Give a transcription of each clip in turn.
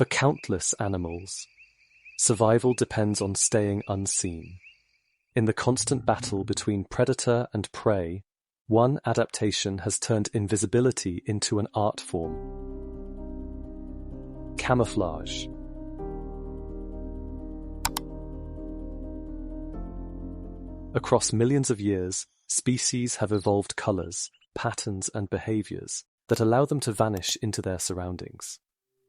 For countless animals, survival depends on staying unseen. In the constant battle between predator and prey, one adaptation has turned invisibility into an art form. Camouflage. Across millions of years, species have evolved colors, patterns, and behaviors that allow them to vanish into their surroundings,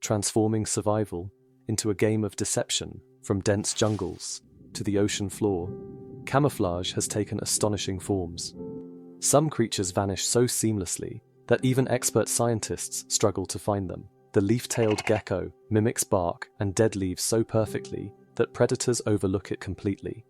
transforming survival into a game of deception. From dense jungles to the ocean floor, camouflage has taken astonishing forms. Some creatures vanish so seamlessly that even expert scientists struggle to find them. The leaf-tailed gecko mimics bark and dead leaves so perfectly that predators overlook it completely.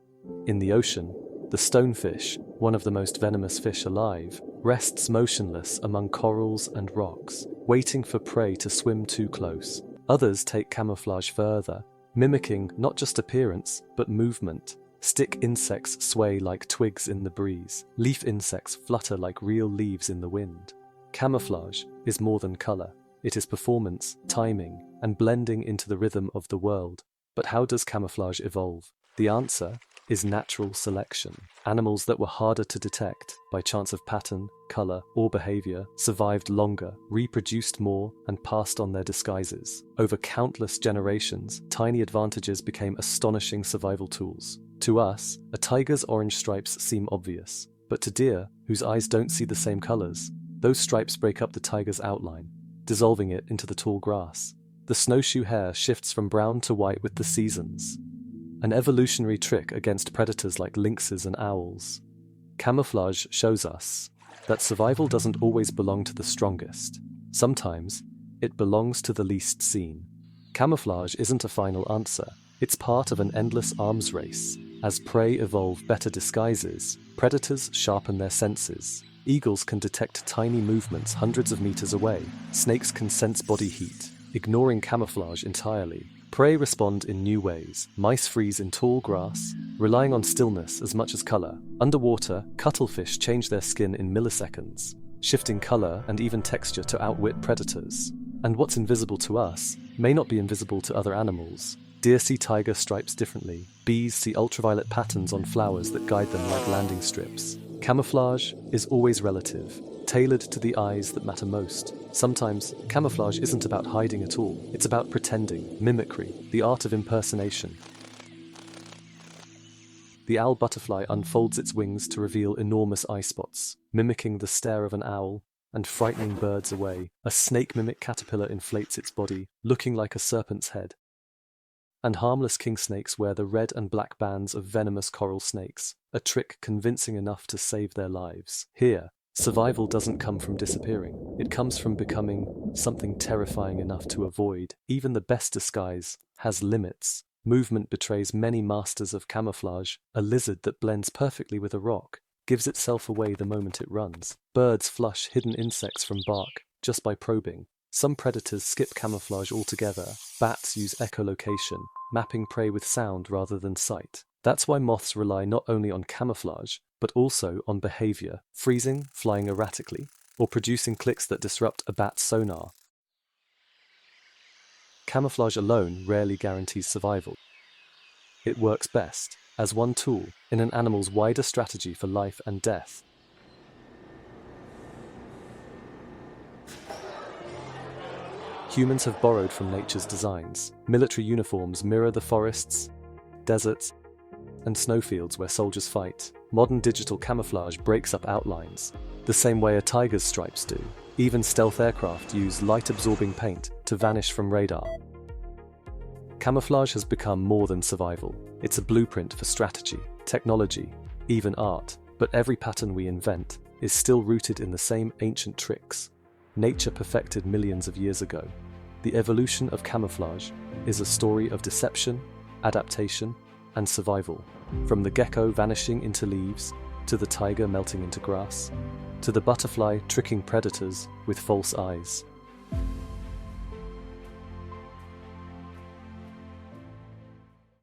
In the ocean, the stonefish, one of the most venomous fish alive, rests motionless among corals and rocks, waiting for prey to swim too close. Others take camouflage further, mimicking not just appearance, but movement. Stick insects sway like twigs in the breeze. Leaf insects flutter like real leaves in the wind. Camouflage is more than color. It is performance, timing, and blending into the rhythm of the world. But how does camouflage evolve? The answer is natural selection. Animals that were harder to detect by chance of pattern, color, or behavior survived longer, reproduced more, and passed on their disguises. Over countless generations, tiny advantages became astonishing survival tools. To us, a tiger's orange stripes seem obvious, but to deer, whose eyes don't see the same colors, those stripes break up the tiger's outline, dissolving it into the tall grass. The snowshoe hare shifts from brown to white with the seasons, an evolutionary trick against predators like lynxes and owls. Camouflage shows us that survival doesn't always belong to the strongest. Sometimes, it belongs to the least seen. Camouflage isn't a final answer. It's part of an endless arms race. As prey evolve better disguises, predators sharpen their senses. Eagles can detect tiny movements hundreds of meters away. Snakes can sense body heat, ignoring camouflage entirely. Prey respond in new ways. Mice freeze in tall grass, relying on stillness as much as color. Underwater, cuttlefish change their skin in milliseconds, shifting color and even texture to outwit predators. And what's invisible to us may not be invisible to other animals. Deer see tiger stripes differently. Bees see ultraviolet patterns on flowers that guide them like landing strips. Camouflage is always relative, tailored to the eyes that matter most. Sometimes, camouflage isn't about hiding at all. It's about pretending, mimicry, the art of impersonation. The owl butterfly unfolds its wings to reveal enormous eye spots, mimicking the stare of an owl and frightening birds away. A snake-mimic caterpillar inflates its body, looking like a serpent's head. And harmless king snakes wear the red and black bands of venomous coral snakes, a trick convincing enough to save their lives. Here, survival doesn't come from disappearing. It comes from becoming something terrifying enough to avoid. Even the best disguise has limits. Movement betrays many masters of camouflage. A lizard that blends perfectly with a rock gives itself away the moment it runs. Birds flush hidden insects from bark just by probing. Some predators skip camouflage altogether. Bats use echolocation, mapping prey with sound rather than sight. That's why moths rely not only on camouflage, but also on behavior, freezing, flying erratically, or producing clicks that disrupt a bat's sonar. Camouflage alone rarely guarantees survival. It works best as one tool in an animal's wider strategy for life and death. Humans have borrowed from nature's designs. Military uniforms mirror the forests, deserts, and snowfields where soldiers fight. Modern digital camouflage breaks up outlines, the same way a tiger's stripes do. Even stealth aircraft use light-absorbing paint to vanish from radar. Camouflage has become more than survival. It's a blueprint for strategy, technology, even art. But every pattern we invent is still rooted in the same ancient tricks nature perfected millions of years ago. The evolution of camouflage is a story of deception, adaptation, and survival. From the gecko vanishing into leaves, to the tiger melting into grass, to the butterfly tricking predators with false eyes.